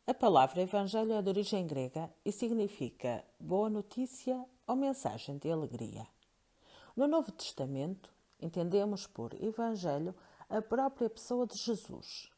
A palavra Evangelho é de origem grega e significa boa notícia ou mensagem de alegria. No Novo Testamento, entendemos por Evangelho a própria pessoa de Jesus.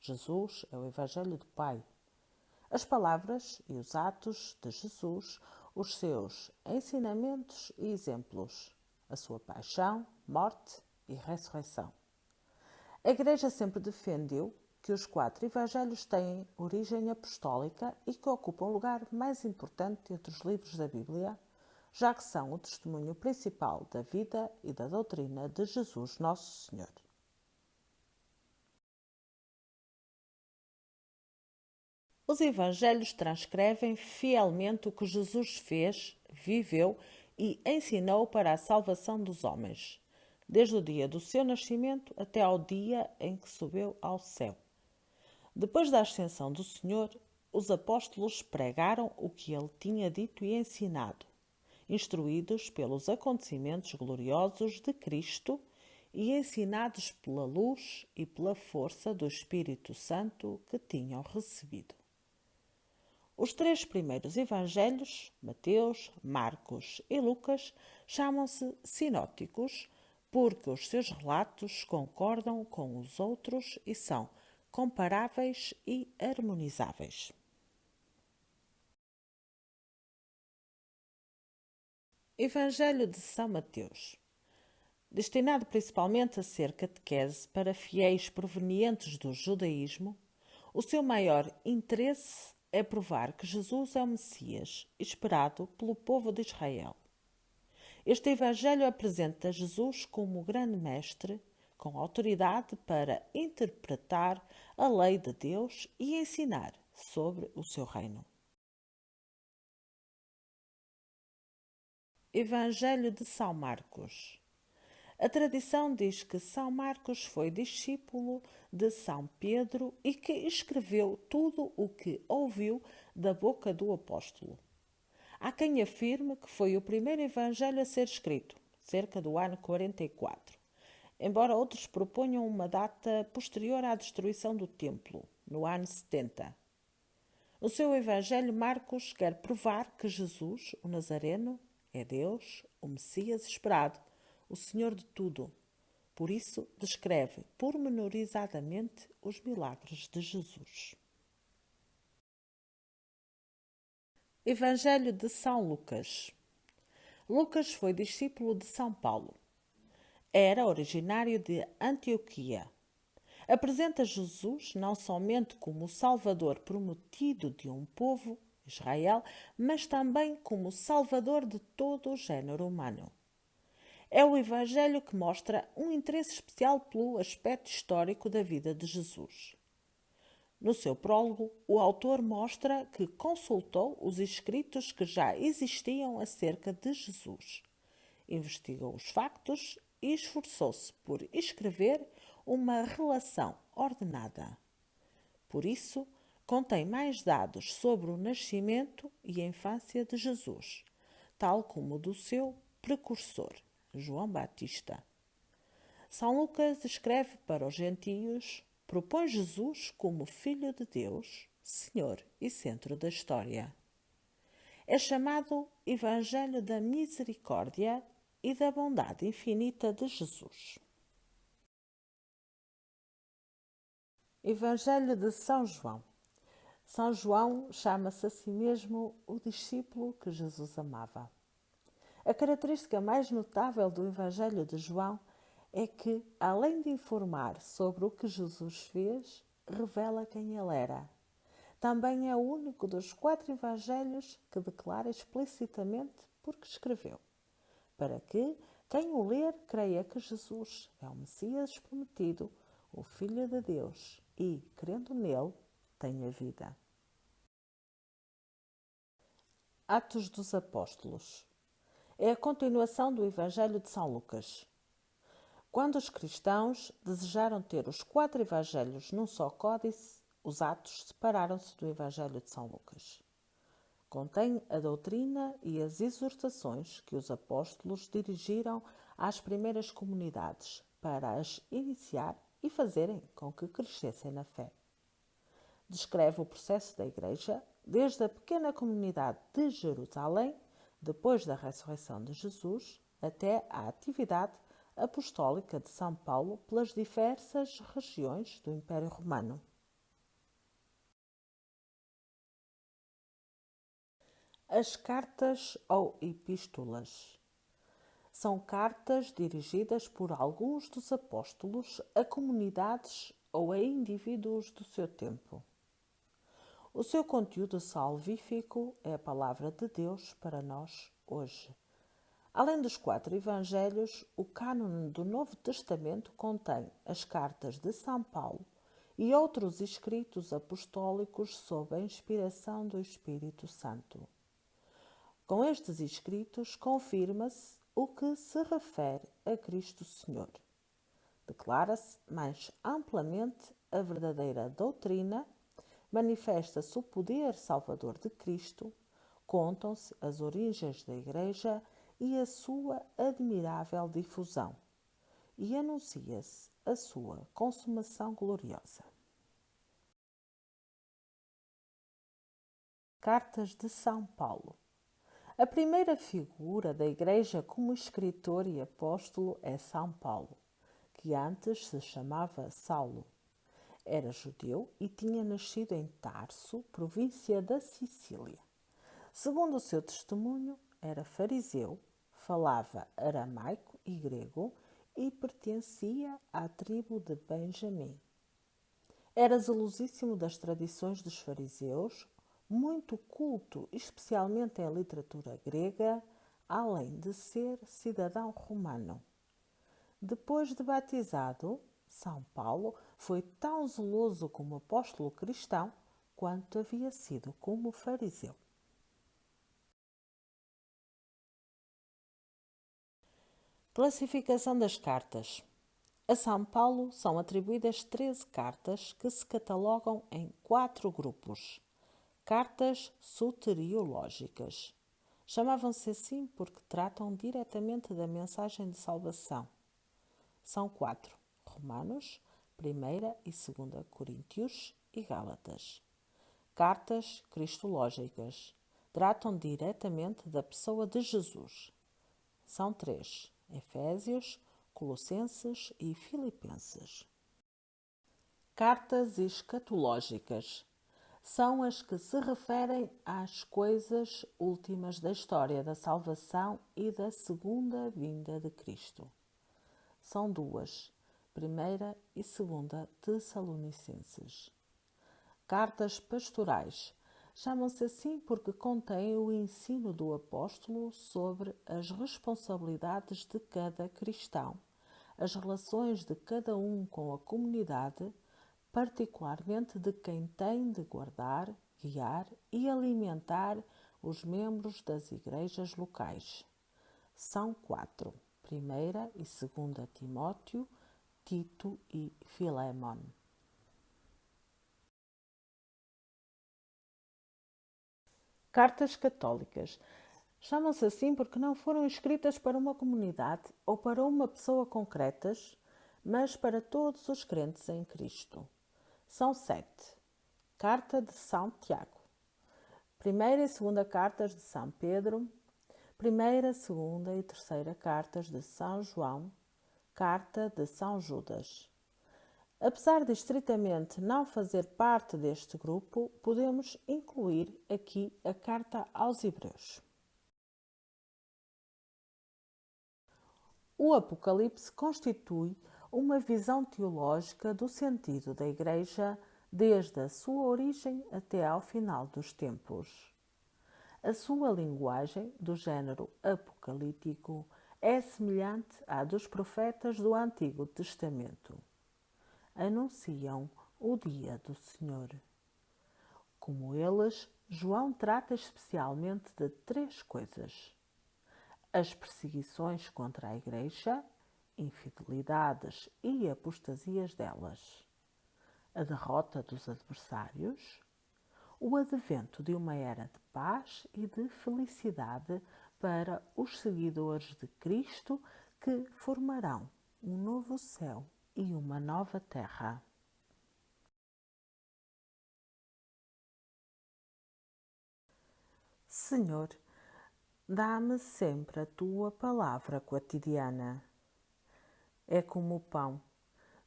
Jesus é o Evangelho do Pai. As palavras e os atos de Jesus, os seus ensinamentos e exemplos, a sua paixão, morte e ressurreição. A Igreja sempre defendeu que os 4 Evangelhos têm origem apostólica e que ocupam o lugar mais importante entre os livros da Bíblia, já que são o testemunho principal da vida e da doutrina de Jesus Nosso Senhor. Os Evangelhos transcrevem fielmente o que Jesus fez, viveu e ensinou para a salvação dos homens, desde o dia do seu nascimento até ao dia em que subiu ao céu. Depois da ascensão do Senhor, os apóstolos pregaram o que ele tinha dito e ensinado, instruídos pelos acontecimentos gloriosos de Cristo e ensinados pela luz e pela força do Espírito Santo que tinham recebido. Os 3 primeiros evangelhos, Mateus, Marcos e Lucas, chamam-se sinóticos porque os seus relatos concordam com os outros e são comparáveis e harmonizáveis. Evangelho de São Mateus. Destinado principalmente a ser catequese para fiéis provenientes do judaísmo, o seu maior interesse é provar que Jesus é o Messias, esperado pelo povo de Israel. Este Evangelho apresenta Jesus como o grande mestre, com autoridade para interpretar a lei de Deus e ensinar sobre o seu reino. Evangelho de São Marcos. A tradição diz que São Marcos foi discípulo de São Pedro e que escreveu tudo o que ouviu da boca do apóstolo. Há quem afirme que foi o primeiro evangelho a ser escrito, cerca do ano 44, embora outros proponham uma data posterior à destruição do templo, no ano 70. No seu evangelho, Marcos quer provar que Jesus, o Nazareno, é Deus, o Messias esperado, o Senhor de tudo. Por isso, descreve pormenorizadamente os milagres de Jesus. Evangelho de São Lucas. Lucas foi discípulo de São Paulo. Era originário de Antioquia. Apresenta Jesus não somente como o Salvador prometido de um povo, Israel, mas também como o Salvador de todo o género humano. É o Evangelho que mostra um interesse especial pelo aspecto histórico da vida de Jesus. No seu prólogo, o autor mostra que consultou os escritos que já existiam acerca de Jesus, investigou os factos e esforçou-se por escrever uma relação ordenada. Por isso, contém mais dados sobre o nascimento e a infância de Jesus, tal como o do seu precursor, João Batista. São Lucas escreve para os gentios, propõe Jesus como Filho de Deus, Senhor e centro da história. É chamado Evangelho da Misericórdia e da bondade infinita de Jesus. Evangelho de São João. São João chama-se a si mesmo o discípulo que Jesus amava. A característica mais notável do Evangelho de João é que, além de informar sobre o que Jesus fez, revela quem ele era. Também é o único dos 4 evangelhos que declara explicitamente porque escreveu, para que quem o ler creia que Jesus é o Messias prometido, o Filho de Deus, e, crendo nele, tenha vida. Atos dos Apóstolos. É a continuação do Evangelho de São Lucas. Quando os cristãos desejaram ter os 4 evangelhos num só códice, os Atos separaram-se do Evangelho de São Lucas. Contém a doutrina e as exortações que os apóstolos dirigiram às primeiras comunidades para as iniciar e fazerem com que crescessem na fé. Descreve o processo da Igreja desde a pequena comunidade de Jerusalém, depois da ressurreição de Jesus, até à atividade apostólica de São Paulo pelas diversas regiões do Império Romano. As cartas ou epístolas são cartas dirigidas por alguns dos apóstolos a comunidades ou a indivíduos do seu tempo. O seu conteúdo salvífico é a palavra de Deus para nós hoje. Além dos 4 evangelhos, o cânone do Novo Testamento contém as cartas de São Paulo e outros escritos apostólicos sob a inspiração do Espírito Santo. Com estes escritos, confirma-se o que se refere a Cristo Senhor. Declara-se mais amplamente a verdadeira doutrina, manifesta-se o poder salvador de Cristo, contam-se as origens da Igreja e a sua admirável difusão, e anuncia-se a sua consumação gloriosa. Cartas de São Paulo. A primeira figura da Igreja como escritor e apóstolo é São Paulo, que antes se chamava Saulo. Era judeu e tinha nascido em Tarso, província da Sicília. Segundo o seu testemunho, era fariseu, falava aramaico e grego e pertencia à tribo de Benjamim. Era zelosíssimo das tradições dos fariseus, muito culto, especialmente em literatura grega, além de ser cidadão romano. Depois de batizado, São Paulo foi tão zeloso como apóstolo cristão quanto havia sido como fariseu. Classificação das cartas. A São Paulo são atribuídas 13 cartas que se catalogam em 4 grupos. Cartas soteriológicas. Chamavam-se assim porque tratam diretamente da mensagem de salvação. São 4: Romanos, 1ª e 2ª Coríntios e Gálatas. Cartas cristológicas. Tratam diretamente da pessoa de Jesus. São 3: Efésios, Colossenses e Filipenses. Cartas escatológicas. São as que se referem às coisas últimas da história da salvação e da segunda vinda de Cristo. São 2: 1ª e 2ª Tessalonicenses. Cartas pastorais. Chamam-se assim porque contêm o ensino do apóstolo sobre as responsabilidades de cada cristão, as relações de cada um com a comunidade, particularmente de quem tem de guardar, guiar e alimentar os membros das igrejas locais. São 4: 1ª e 2ª Timóteo, Tito e Filémon. Cartas católicas. Chamam-se assim porque não foram escritas para uma comunidade ou para uma pessoa concretas, mas para todos os crentes em Cristo. São 7. Carta de São Tiago. 1ª e 2ª cartas de São Pedro. 1ª, 2ª e 3ª cartas de São João. Carta de São Judas. Apesar de estritamente não fazer parte deste grupo, podemos incluir aqui a Carta aos Hebreus. O Apocalipse constitui uma visão teológica do sentido da Igreja desde a sua origem até ao final dos tempos. A sua linguagem, do género apocalíptico, é semelhante à dos profetas do Antigo Testamento. Anunciam o dia do Senhor. Como eles, João trata especialmente de 3 coisas: as perseguições contra a Igreja, infidelidades e apostasias delas, a derrota dos adversários, o advento de uma era de paz e de felicidade para os seguidores de Cristo que formarão um novo céu e uma nova terra. Senhor, dá-me sempre a tua palavra quotidiana. É como o pão,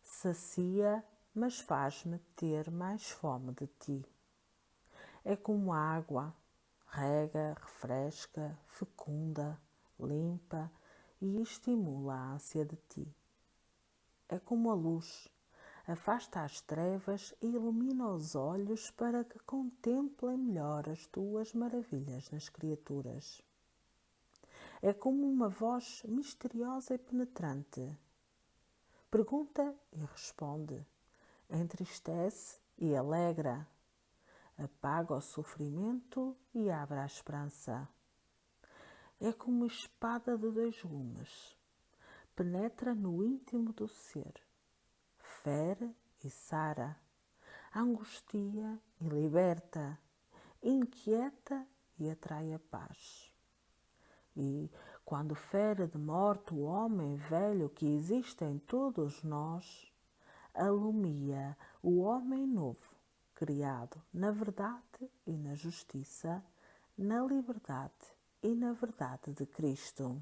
sacia, mas faz-me ter mais fome de ti. É como a água, rega, refresca, fecunda, limpa e estimula a ânsia de ti. É como a luz, afasta as trevas e ilumina os olhos para que contemplem melhor as tuas maravilhas nas criaturas. É como uma voz misteriosa e penetrante. Pergunta e responde, entristece e alegra, apaga o sofrimento e abre a esperança. É como uma espada de dois gumes, penetra no íntimo do ser, fere e sara, angustia e liberta, inquieta e atrai a paz. E, quando fere de morte o homem velho que existe em todos nós, alumia o homem novo, criado na verdade e na justiça, na liberdade e na verdade de Cristo.